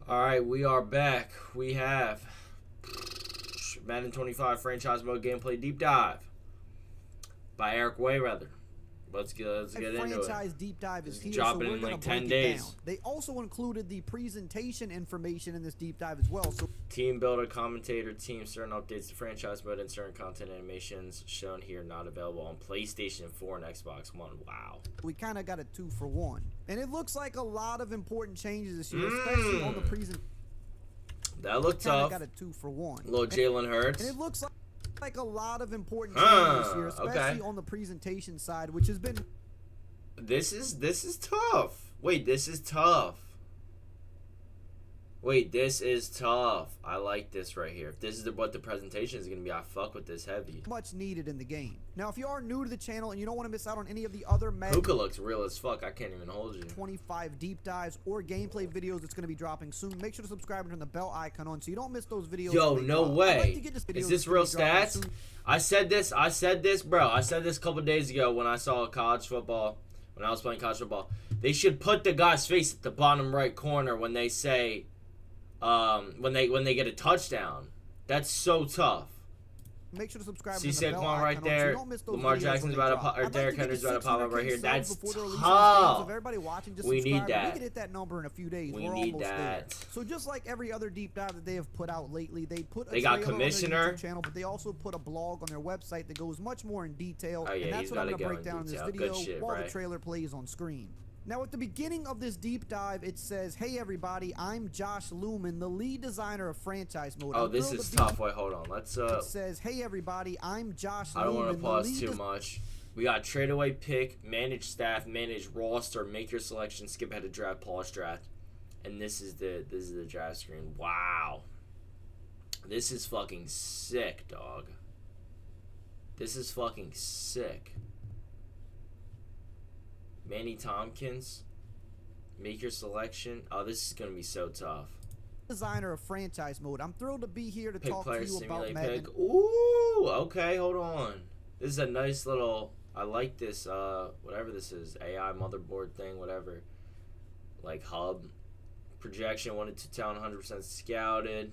Alright, we are back. We have Madden 25 Franchise Mode Gameplay Deep Dive by Eric Wayweather. Let's get into it. Franchise deep dive is here, drop so it we're in gonna like break 10 it days. down. They also included the presentation information in this deep dive as well. So Team builder, commentator, team, certain updates to franchise mode, and certain content animations shown here not available on PlayStation 4 and Xbox One. Wow. we kind of got a 2-for-1. And it looks like a lot of important changes this year, especially on the presentation. That looked tough. Got a 2-for-1. Little Jalen Hurts. And it looks like a lot of important changes this year, especially okay. on the presentation side, which has been... This is tough. Wait, this is tough. Wait, this is tough. I like this right here. If this is what the presentation is going to be, I fuck with this heavy. much needed in the game. Now, if you are new to the channel and you don't want to miss out on any of the other Madden Puka looks real as fuck. I can't even hold you. 25 deep dives or gameplay videos that's going to be dropping soon, make sure to subscribe and turn the bell icon on so you don't miss those videos. Yo, no way. Like is this real stats? I said this, bro. I said this a couple days ago when I saw college football, when I was playing college football. They should put the guy's face at the bottom right corner when they say, when they get a touchdown. That's so tough. Make sure to subscribe. See and turn the bell Saquon right icon on so there. you don't miss those Lamar videos Jackson's when they about to drop. pop, or I'd Derrick like to get Henry's about to pop up right here. 600K That's subs before they're releasing this game, so tough. if everybody watching, just We need subscribe. We that. can hit that number in a few days. We We're need almost that. there. So just like every other deep dive that they have put out lately, they put They a got trailer on their Commissioner. YouTube channel, but they also put a blog on their website that goes much more in detail. Oh, yeah, and that's he's what I'm gotta going to go break in down in this detail. video Good shit, while the right. trailer plays on screen. Now, at the beginning of this deep dive, it says, "Hey everybody, I'm Josh Lumen, the lead designer of Franchise Mode." Oh, this is tough. Wait, hold on. Let's It says, "Hey everybody, I'm Josh Lumen." I don't want to pause the lead too much. We got trade away pick, manage staff, manage roster, make your selection, skip ahead to draft, polish draft, and this is the draft screen. Wow, this is fucking sick, dog. This is fucking sick. Manny Tompkins, make your selection. Oh, this is gonna be so tough. designer of Franchise Mode. I'm thrilled to be here to Pick talk to player, you about simulate Madden. pick. Ooh, okay, hold on. This is a nice little. I like this. Whatever this is, AI motherboard thing, whatever. Like hub projection, 1 to 2 town, 100% scouted.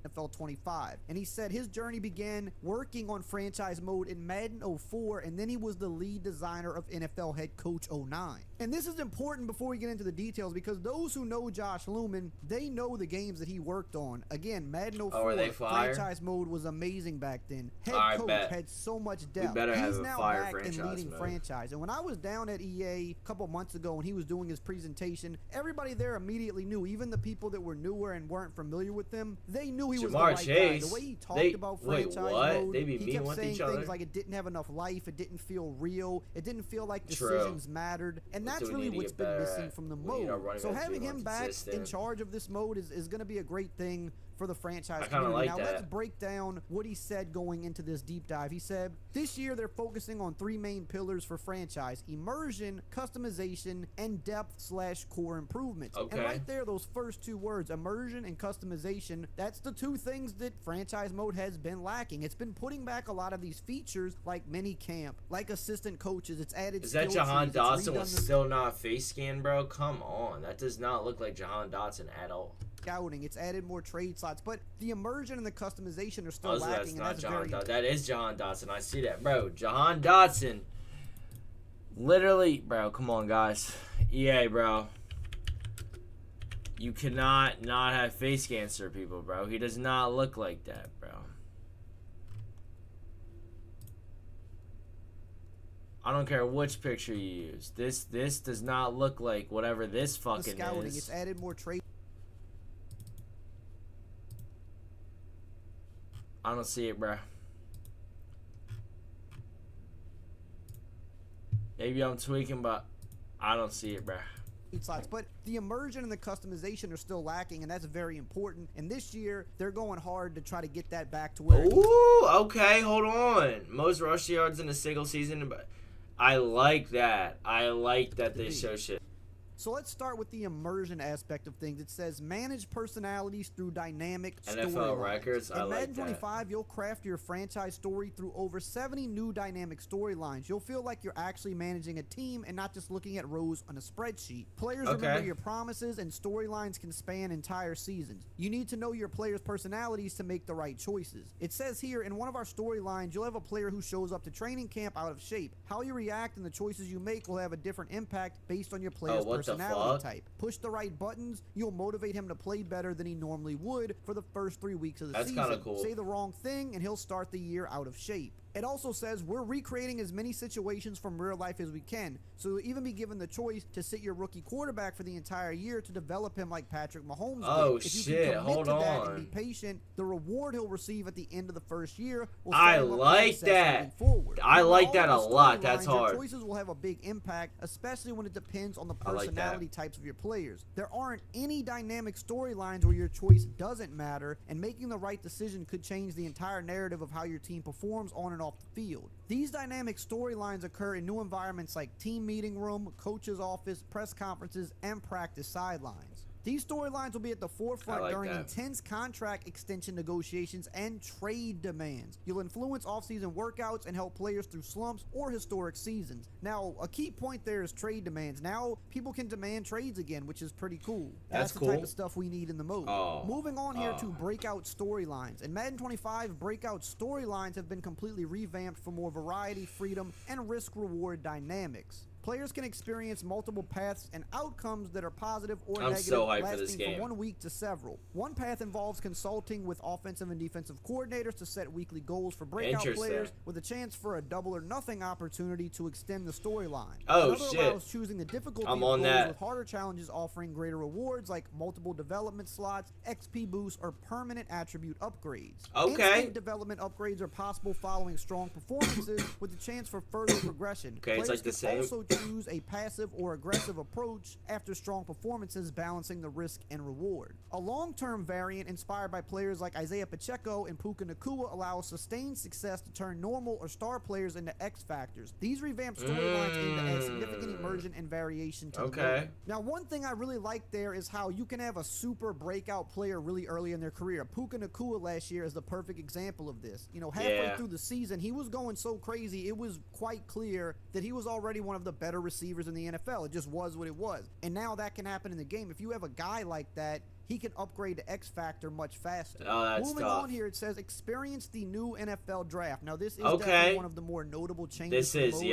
NFL 25, and he said his journey began working on Franchise Mode in Madden 04, and then he was the lead designer of NFL head coach 09. And this is important before we get into the details, because those who know Josh Lumen, they know the games that he worked on. Again, Madden 04, are they fire? Franchise Mode was amazing back then. Head I coach bet. had so much depth. better have He's a now fire back and franchise leading mode. franchise. And when I was down at EA a couple months ago when he was doing his presentation, everybody there immediately knew, even the people that were newer and weren't familiar with them, they knew he was the Jamar right guy. Chase, The way he talked about wait, franchise what? mode, They be he meeting kept with saying each other? things like it didn't have enough life, it didn't feel real, it didn't feel like True. decisions mattered, and What do that's we really need to what's get been better missing at? from the We need our mode. running So backs to having be more him back in consistent. charge of this mode is going to be a great thing for the franchise I kinda community. like Now that. let's break down what he said going into this deep dive. He said, this year they're focusing on 3 main pillars for franchise: immersion, customization, and depth/core improvements. Okay. And right there, those first 2 words, immersion and customization, that's the 2 things that franchise mode has been lacking. It's been putting back a lot of these features like mini camp, like assistant coaches. It's added Is that skill Jahan trees, it's Dotson redone with the still not face scan, bro? Come on, that does not look like Jahan Dotson at all. scouting, it's added more trade slots, but the immersion and the customization are still Oh, so that's lacking, and not that's Jahan very Dotson. That is Jahan Dotson. I see that, bro. Jahan Dotson. Literally, bro. Come on, guys. EA, bro. You cannot not have face cancer, people, bro. He does not look like that, bro. I don't care which picture you use. This does not look like whatever this the fucking scouting. is. It's added more trade. I don't see it, bro. Maybe I'm tweaking, but I don't see it, bro. slots, but the immersion and the customization are still lacking, and that's very important. And this year, they're going hard to try to get that back to where. Ooh, okay, hold on. Most rush yards in a single season, but I like that. I like that they show shit. So let's start with the immersion aspect of things. It says manage personalities through dynamic NFL storylines. records, I In like Madden that. 25, you'll craft your franchise story through over 70 new dynamic storylines. You'll feel like you're actually managing a team and not just looking at rows on a spreadsheet. Players remember your promises, and storylines can span entire seasons. You need to know your players' personalities to make the right choices. It says here, in one of our storylines, you'll have a player who shows up to training camp out of shape. How you react and the choices you make will have a different impact based on your player's personality type. Push the right buttons, you'll motivate him to play better than he normally would for the first 3 weeks of the season. That's kind of cool. Say the wrong thing and he'll start the year out of shape. It also says we're recreating as many situations from real life as we can, so you'll even be given the choice to sit your rookie quarterback for the entire year to develop him like Patrick Mahomes did. If you can commit to that and be patient, the reward he'll receive at the end of the first year will set him up for success moving forward. I like that a lot. That's hard. Your choices will have a big impact, especially when it depends on the personality types of your players. There aren't any dynamic storylines where your choice doesn't matter, and making the right decision could change the entire narrative of how your team performs on and off the field. These dynamic storylines occur in new environments like team meeting room, coach's office, press conferences, and practice sidelines. These storylines will be at the forefront during intense contract extension negotiations and trade demands. You'll influence offseason workouts and help players through slumps or historic seasons. Now, a key point there is trade demands. Now, people can demand trades again, which is pretty cool. That's the type of stuff we need in the mode. Moving on here to breakout storylines. In Madden 25, breakout storylines have been completely revamped for more variety, freedom, and risk-reward dynamics. Players can experience multiple paths and outcomes that are positive or negative, lasting from 1 week to several. One path involves consulting with offensive and defensive coordinators to set weekly goals for breakout players, with a chance for a double or nothing opportunity to extend the storyline. Another allows choosing the difficulty of goals, with harder challenges offering greater rewards like multiple development slots, XP boosts, or permanent attribute upgrades. Instant development upgrades are possible following strong performances, with the chance for further progression. It's like the same. Also choose a passive or aggressive approach after strong performances, balancing the risk and reward. A long-term variant inspired by players like Isaiah Pacheco and Puka Nacua allows sustained success to turn normal or star players into X factors. These revamped storylines aim to add significant immersion and variation to the game. Now, one thing I really like there is how you can have a super breakout player really early in their career. Puka Nacua last year is the perfect example of this. You know, halfway through the season, he was going so crazy, it was quite clear that he was already one of the better receivers in the NFL. It just was what it was. And now that can happen in the game. If you have a guy like that, he can upgrade to X Factor much faster. Moving on here, it says experience the new NFL draft. Now, this is definitely one of the more notable changes. This is, you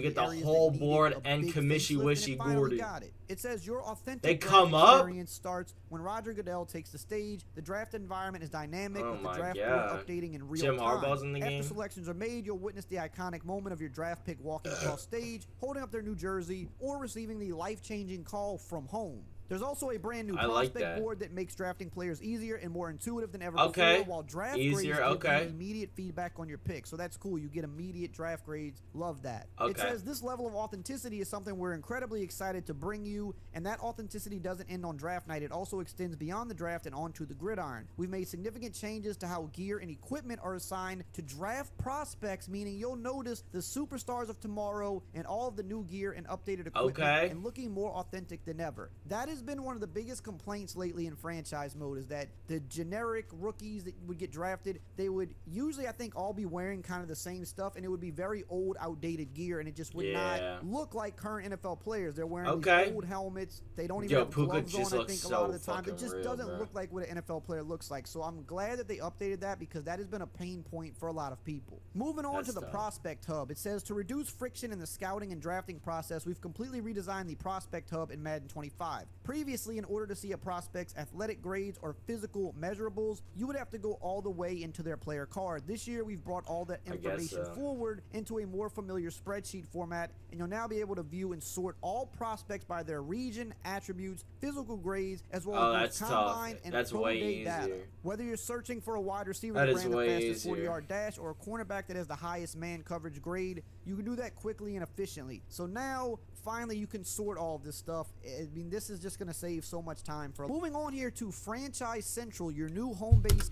get the whole board and commishy-wishy Gordy. It says your authentic experience starts when Roger Goodell takes the stage. The draft environment is dynamic, with the draft board updating in real time. Harbaugh's in the game. After selections are made, you'll witness the iconic moment of your draft pick walking across stage, holding up their new jersey, or receiving the life-changing call from home. There's also a brand new prospect board that makes drafting players easier and more intuitive than ever before, while draft grades give you immediate feedback on your pick. So that's cool. You get immediate draft grades. Love that. It says this level of authenticity is something we're incredibly excited to bring you, and that authenticity doesn't end on draft night. It also extends beyond the draft and onto the gridiron. We've made significant changes to how gear and equipment are assigned to draft prospects, meaning you'll notice the superstars of tomorrow and all of the new gear and updated equipment and looking more authentic than ever. That is been one of the biggest complaints lately in franchise mode, is that the generic rookies that would get drafted, they would usually, I think, all be wearing kind of the same stuff, and it would be very old, outdated gear, and it just would not look like current NFL players. They're wearing these old helmets. They don't even have gloves on, I think, a lot of the time. It just doesn't look like what an NFL player looks like. So I'm glad that they updated that, because that has been a pain point for a lot of people. Moving on to the Prospect Hub. It says to reduce friction in the scouting and drafting process, we've completely redesigned the Prospect Hub in Madden 25. Previously, in order to see a prospect's athletic grades or physical measurables, you would have to go all the way into their player card. This year, we've brought all that information forward into a more familiar spreadsheet format, and you'll now be able to view and sort all prospects by their region, attributes, physical grades, as well as combine and pro day data. Whether you're searching for a wide receiver that ran the fastest 40-yard dash or a cornerback that has the highest man coverage grade, you can do that quickly and efficiently. So now, finally, you can sort all of this stuff. I mean, this is just going to save so much time. Moving on here to Franchise Central, your new home base.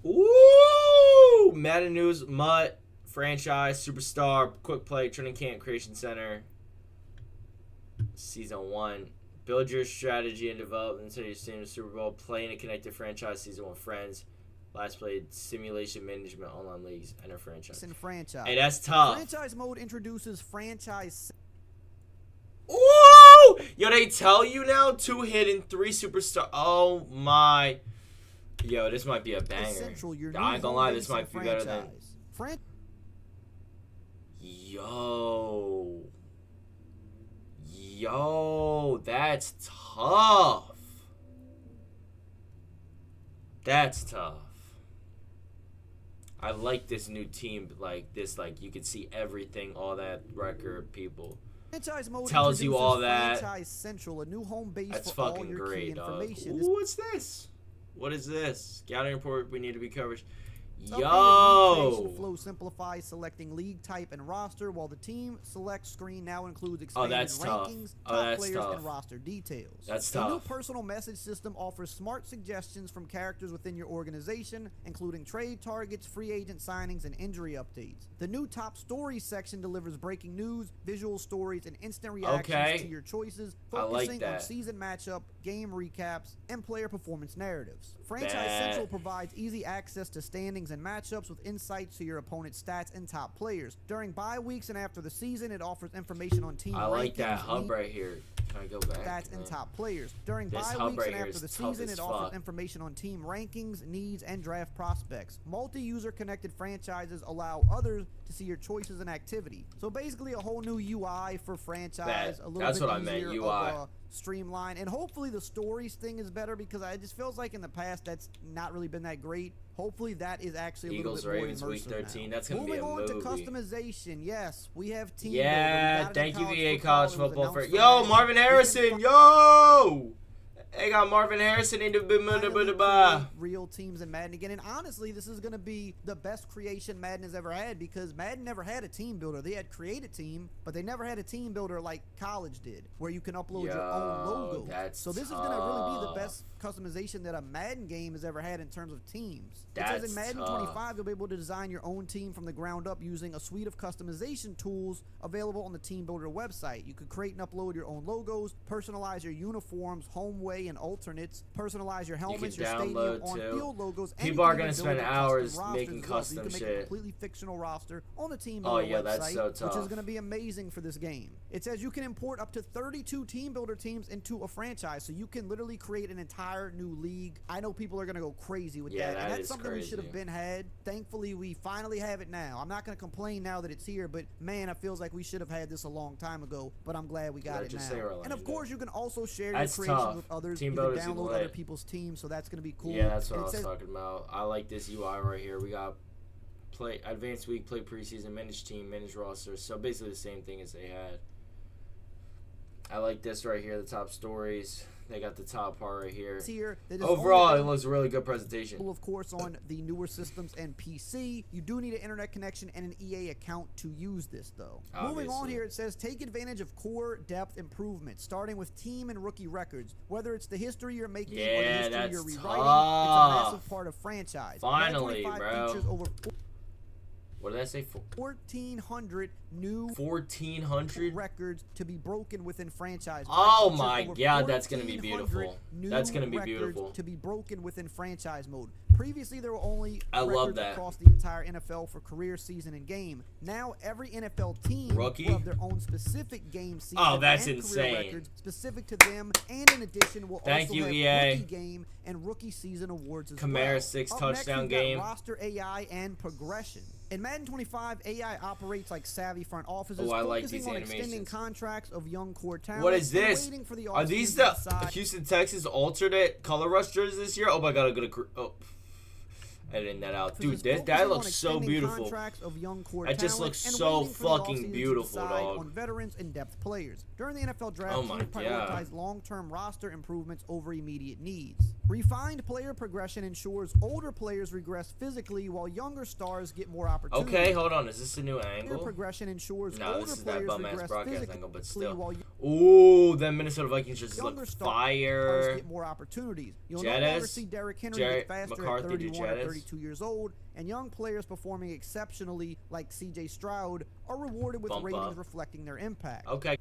Ooh! Madden News, Mutt, Franchise, Superstar, Quick Play, Training Camp, Creation Center, Season 1. Build your strategy and development until you stand in the Super Bowl. Play in a connected franchise season with friends. Last played simulation management online leagues and a franchise. In franchise. Hey, that's tough. Franchise mode introduces franchise. Woo! Yo, they tell you now 2 hidden, 3 superstar. Oh my. Yo, this might be a banger. I ain't gonna lie, this might be better than. Yo. Yo, that's tough. That's tough. I like this new team, like this, like you can see everything, all that record people. Franchise mode tells you all that. Franchise Central, a new home base That's for fucking all your great, key dog. information. Ooh, what's this? What is this? Scouting report. We need to be covered. Yo! Flow simplifies selecting league type and roster, while the team select screen now includes expanded rankings, top players, and roster details. That's the tough. new personal message system offers smart suggestions from characters within your organization, including trade targets, free agent signings, and injury updates. The new top stories section delivers breaking news, visual stories, and instant reactions to your choices, focusing on season matchup, game recaps, and player performance narratives. Franchise Central provides easy access to standings and matchups with insights to your opponent's stats and top players. During bye weeks and after the season, it offers information on team rankings. I like that hub right here. Can I go back? Stats and top players. During bye weeks and after the season, it offers information on team rankings, needs, and draft prospects. Multi-user connected franchises allow others to see your choices and activity. So basically a whole new UI for franchise. A little That's bit what I meant, easier UI. Of, streamline, and hopefully the stories thing is better, because it just feels like in the past that's not really been that great. Hopefully that is actually a little bit Ravens more week 13. now. That's gonna Moving be a on movie. to customization. Yes, we have team Yeah, builder. thank you EA College College Football for announced yo Marvin Harrison. Yo, they got Marvin Harrison in the real teams in Madden again, and honestly, this is going to be the best creation Madden has ever had, because Madden never had a team builder. They had create a team, but they never had a team builder like college did, where you can upload your own logo. So this is going to really be the best customization that a Madden game has ever had in terms of teams. It says in Madden 25, you'll be able to design your own team from the ground up using a suite of customization tools available on the Team Builder website. You could create and upload your own logos, personalize your uniforms, home way and alternates, personalize your helmets, your stadium on-field logos. People are going to spend hours making custom shit. You can make a completely fictional roster on the Team Builder website, which is going to be amazing for this game. It says you can import up to 32 Team Builder teams into a franchise, so you can literally create an entire new league. I know people are going to go crazy with that, and that's something we should have been had. Thankfully, we finally have it now. I'm not going to complain now that it's here, but man, it feels like we should have had this a long time ago, but I'm glad we got it now. And of course, you can also share your creations with others. Team you can download other people's teams, so that's going to be cool. Yeah, that's what I was talking about. I like this UI right here. We got play advanced week, play preseason, manage team, manage roster. So basically the same thing as they had. I like this right here, the top stories. They got the top part right here. Overall, it was a really good presentation. Of course, on the newer systems and PC, you do need an internet connection and an EA account to use this, though. Moving on here, it says take advantage of core depth improvements, starting with team and rookie records. Whether it's the history you're making or the history you're rewriting, it's a massive part of franchise. Finally, bro. Features over what did I say? 1,400 new 1,400 records to be broken within franchise. Oh my god, that's gonna be beautiful. That's gonna be beautiful. To be broken within franchise mode. Previously, there were only records across the entire NFL for career season and game. Now, every NFL team will have their own specific game season and career records specific to them, and in addition, will also have rookie game and rookie season awards as well. Kamara 6 touchdown game. Roster AI and progression. In Madden 25, AI operates like savvy front offices, focusing on extending contracts of young core talent. What is this? Are these the Houston Texans alternate color rush jerseys this year? Oh my god, I'm gonna editing that out. Dude, that looks so beautiful. That just looks so fucking beautiful, dog. On veterans and depth players. During the NFL draft, teams prioritize long-term roster improvements over immediate needs. Refined player progression ensures older players regress physically while younger stars get more opportunities. Okay, hold on. Is this a new angle? Player progression ensures no, older this is players that bum-ass broadcast angle, but still. Ooh, that Minnesota Vikings just look fire. Get more opportunities. You'll no longer see Derrick Henry get faster at 31 or 32 years old, and young players performing exceptionally like CJ Stroud are rewarded with ratings reflecting their impact. Okay.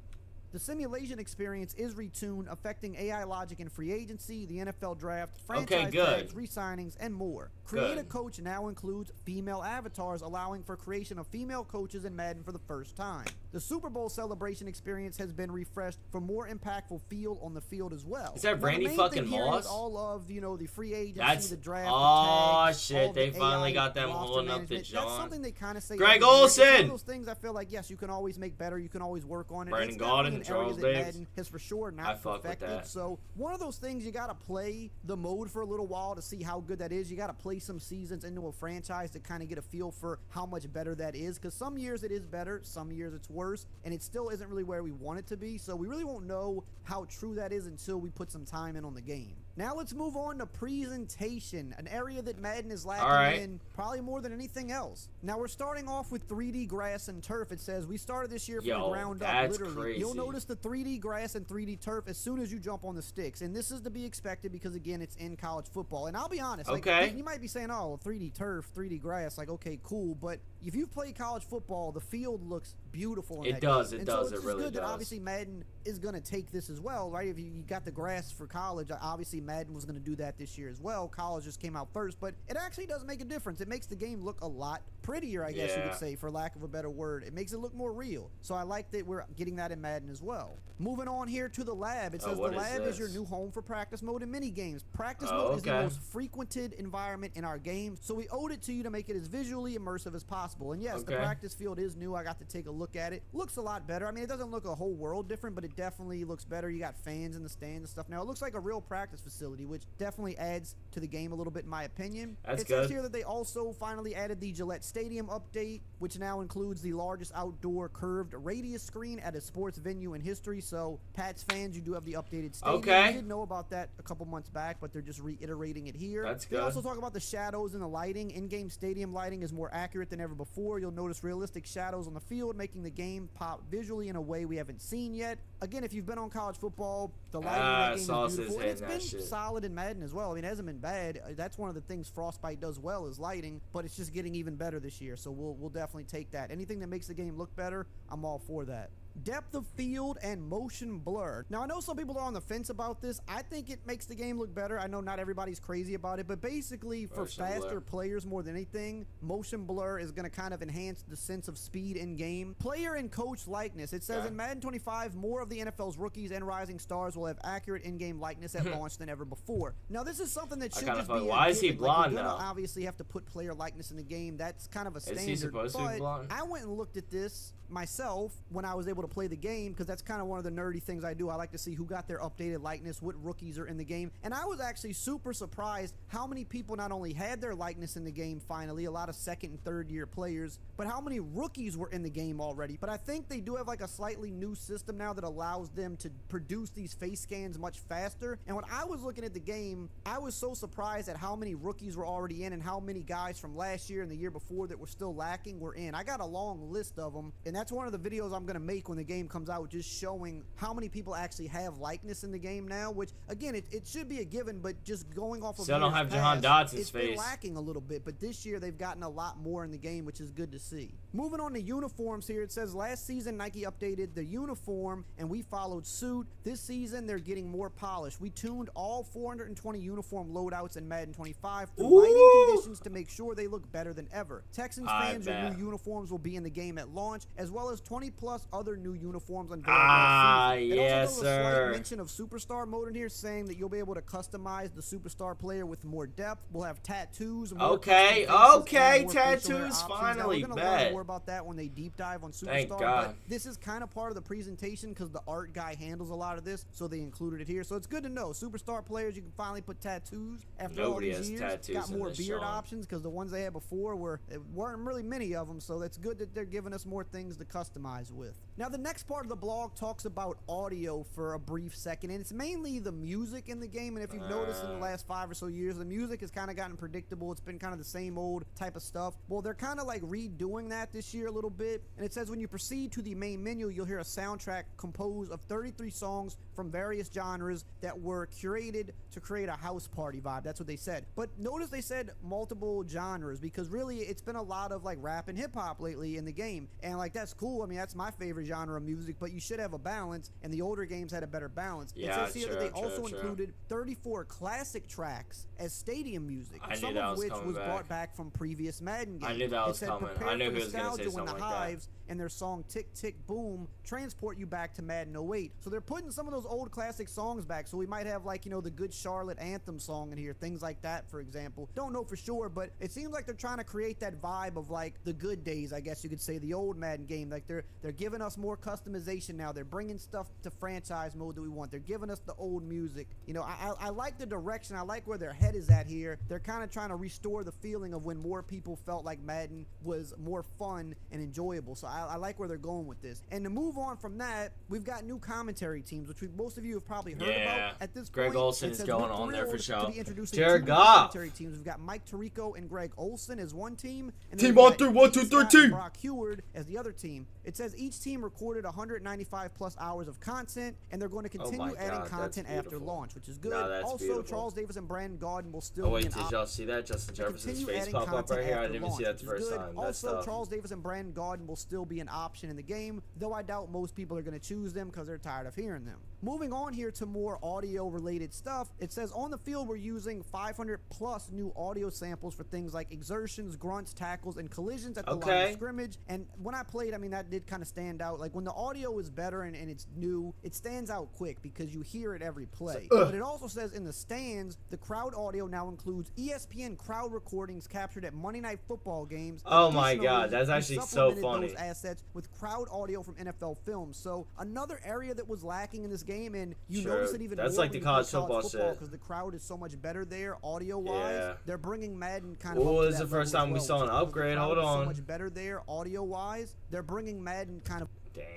The simulation experience is retuned, affecting AI logic in free agency, the NFL draft, franchise tags, re-signings, and more. Create a Coach now includes female avatars, allowing for creation of female coaches in Madden for the first time. The Super Bowl celebration experience has been refreshed for more impactful feel on the field as well. Is that Randy fucking Moss? All of, the free agency, the draft, oh the tags, shit, they finally AI got them holding up the John. That's something they kind of say. Greg Olsen! Olsen! One of those things I feel like, yes, you can always make better, you can always work on it. Brandon Gaudin, Charles Davis. Madden has for sure not perfected. So one of those things, you got to play the mode for a little while to see how good that is. You got to play some seasons into a franchise to kind of get a feel for how much better that is, because some years it is better, some years it's worse, and it still isn't really where we want it to be. So we really won't know how true that is until we put some time in on the game. Now let's move on to presentation, an area that Madden is lacking in probably more than anything else. Now we're starting off with 3D grass and turf. It says we started this year from the ground up, literally. Crazy. You'll notice the 3D grass and 3D turf as soon as you jump on the sticks, and this is to be expected because, again, it's in college football. And I'll be honest, you might be saying, oh, 3D turf, 3D grass, like, okay, cool, but if you've played college football, the field looks beautiful in that game. It does, it really does. That obviously Madden is going to take this as well, right? If you got the grass for college, obviously Madden was going to do that this year as well. College just came out first, but it actually does make a difference. It makes the game look a lot prettier, I guess you could say, for lack of a better word. It makes it look more real. So I like that we're getting that in Madden as well. Moving on here to the lab. It says the lab is your new home for practice mode and mini games. Practice mode is the most frequented environment in our game, so we owed it to you to make it as visually immersive as possible. And yes, the practice field is new. I got to take a look at it. Looks a lot better. I mean, it doesn't look a whole world different, but it definitely looks better. You got fans in the stands and stuff now. It looks like a real practice facility, which definitely adds to the game a little bit in my opinion. It says here that they also finally added the Gillette Stadium update, which now includes the largest outdoor curved radius screen at a sports venue in history. So Pats fans, you do have the updated stadium. We did know about that a couple months back, but they're just reiterating it here. They also talk about the shadows and the lighting. In-game stadium lighting is more accurate than ever before. You'll notice realistic shadows on the field, making the game pop visually in a way we haven't seen yet. Again, if you've been on college football, the lighting in that game is beautiful. And it's been solid in Madden as well. I mean, it hasn't been bad. That's one of the things Frostbite does well is lighting, but it's just getting even better this year. So we'll definitely take that. Anything that makes the game look better, I'm all for that. Depth of field and motion blur. Now, I know some people are on the fence about this. I think it makes the game look better. I know not everybody's crazy about it, but basically for faster players more than anything, motion blur is going to kind of enhance the sense of speed in game. Player and coach likeness. It says in Madden 25, more of the NFL's rookies and rising stars will have accurate in-game likeness at launch than ever before. Now, this is something that should just be why is he blonde now? Obviously have to put player likeness in the game. That's kind of a standard. Is he supposed to be blonde? I went and looked at this myself when I was able to play the game, because that's kind of one of the nerdy things I do. I like to see who got their updated likeness, what rookies are in the game, and I was actually super surprised how many people not only had their likeness in the game finally, a lot of second and third year players, but how many rookies were in the game already. But I think they do have like a slightly new system now that allows them to produce these face scans much faster. And when I was looking at the game, I was so surprised at how many rookies were already in and how many guys from last year and the year before that were still lacking were in. I got a long list of them, and that's one of the videos I'm going to make when the game comes out, just showing how many people actually have likeness in the game now, which again, it should be a given, but just going off of still don't have Jahan Dotson's it's face. Been lacking a little bit, but this year they've gotten a lot more in the game, which is good to see. Moving on to uniforms here, it says last season Nike updated the uniform and we followed suit. This season they're getting more polished. We tuned all 420 uniform loadouts in Madden 25 for lighting conditions to make sure they look better than ever. Texans fans, your new uniforms will be in the game at launch, as well as 20 plus other new uniforms unveiled last season. Yes, sir. A slight mention of superstar mode in here, saying that you'll be able to customize the superstar player with more depth. We'll have tattoos. Tattoos finally. We're gonna learn more about that when they deep dive on superstar. Thank God. But this is kind of part of the presentation because the art guy handles a lot of this, so they included it here. So it's good to know. Superstar players, you can finally put tattoos after all these years. Tattoos got more beard options because the ones they had before weren't really many of them. So that's good that they're giving us more things to customize with. Now the next part of the blog talks about audio for a brief second, and it's mainly the music in the game. And if you've noticed in the last 5 or so years, the music has kind of gotten predictable. It's been kind of the same old type of stuff. Well, they're kind of like redoing that this year a little bit. And it says when you proceed to the main menu, you'll hear a soundtrack composed of 33 songs from various genres that were curated to create a house party vibe. That's what they said. But notice they said multiple genres, because really it's been a lot of like rap and hip hop lately in the game. And like, that's cool. I mean, that's my favorite genre of music, but you should have a balance, and the older games had a better balance. Yeah, it says here that they also included 34 classic tracks as stadium music, some of which was brought back from previous Madden games. I knew that was coming. I knew he was going to say when something the like Hives and their song Tick Tick Boom transport you back to Madden 08. So they're putting some of those old classic songs back. So we might have, like, you know, the Good Charlotte Anthem song in here, things like that, for example. Don't know for sure, but it seems like they're trying to create that vibe of like the good days, I guess you could say, the old Madden game. Like they're giving us more customization now. They're bringing stuff to franchise mode that we want. They're giving us the old music. You know, I like the direction. I like where their head is at here. They're kind of trying to restore the feeling of when more people felt like Madden was more fun and enjoyable. So I like where they're going with this. And to move on from that, we've got new commentary teams, which most of you have probably heard about at this Greg point. Olsen is going on there for sure. Jared Goff. Commentary teams. We've got Mike Tirico and Greg Olsen as one team. And team on 3, 1, 2, 3 team. Brock Heward as the other team. It says each team recorded 195 plus hours of content, and they're going to continue adding content after launch, which is good. Also, beautiful. Charles Davis and Brandon Gaudin will still be did y'all see that? Justin Jefferson's face pop up right here? I didn't even see that the first time. Also, Charles Davis and Brandon Gaudin will still be an option in the game, though I doubt most people are going to choose them because they're tired of hearing them. Moving on here to more audio related stuff, it says on the field we're using 500 plus new audio samples for things like exertions, grunts, tackles, and collisions at the line of scrimmage. And when I played, I mean, that did kind of stand out. Like when the audio is better and it's new, it stands out quick because you hear it every play. But it also says in the stands, the crowd audio now includes ESPN crowd recordings captured at Monday Night Football games. Oh my God, that's actually so funny. Those assets with crowd audio from NFL films. So another area that was lacking in this game, and you notice it even that's more like the college football shit, because the crowd is so much better there audio wise. They're bringing Madden kind of. Oh, this is the first time we saw an upgrade. Hold on. So much better there audio wise. They're bringing Madden kind of. Damn.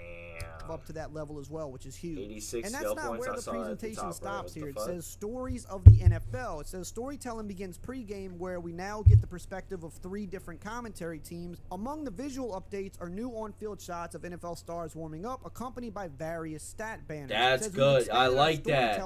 Up to that level as well, which is huge. 86 and that's not points. where the presentation stops here. It says stories of the NFL. It says storytelling begins pregame, where we now get the perspective of 3 different commentary teams. Among the visual updates are new on-field shots of NFL stars warming up, accompanied by various stat banners. That's good. I like that.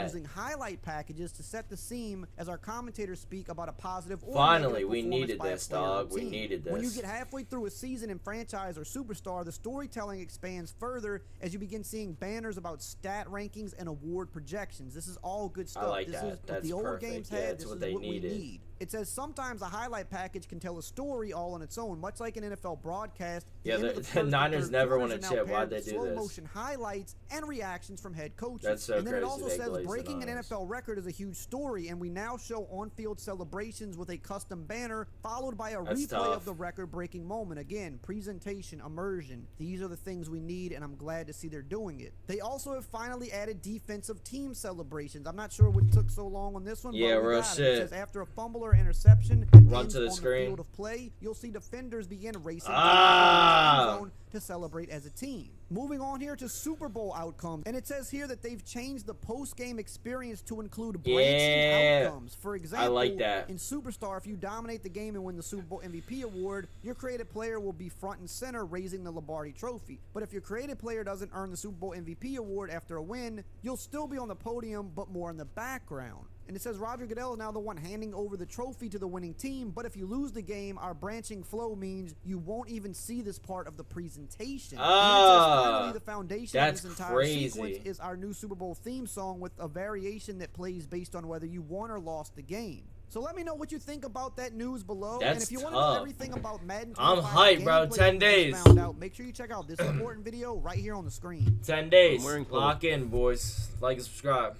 Using highlight packages to set the scene as our commentators speak about a positive or finally, we needed this, dog. We needed this. When you get halfway through a season in franchise or superstar, the storytelling expands further as you begin seeing banners about stat rankings and award projections. This is all good stuff. I like this that. is That's what the old perfect. games had. This is what they we needed. need. It says sometimes a highlight package can tell a story all on its own, much like an NFL broadcast. Yeah, the Niners never won a chip. Why'd they do slow this? motion highlights and reactions from head coaches. That's so and then crazy. It also says breaking an eyes. NFL record is a huge story, and we now show on-field celebrations with a custom banner followed by a replay of the record-breaking moment. Again, presentation, immersion. These are the things we need, and I'm glad to see they're doing it. They also have finally added defensive team celebrations. I'm not sure what took so long on this one. Yeah, but real shit. It says after a fumble or interception, run to the screen. Field of play, you'll see defenders begin racing the zone to celebrate as a team. Moving on here to Super Bowl outcomes, and it says here that they've changed the post-game experience to include branching outcomes. For example, I like that. In Superstar, if you dominate the game and win the Super Bowl MVP award, your creative player will be front and center raising the Lombardi Trophy. But if your creative player doesn't earn the Super Bowl MVP award after a win, you'll still be on the podium, but more in the background. And it says Roger Goodell is now the one handing over the trophy to the winning team, but if you lose the game, our branching flow means you won't even see this part of the presentation. Finally, the foundation of this entire sequence is our new Super Bowl theme song with a variation that plays based on whether you won or lost the game. So let me know what you think about that news below. That's and if you want to know everything about Madden, I'm hyped, bro. 10 days. Make sure you check out this important video right here on the screen. 10 days. Lock in, boys. Like and subscribe.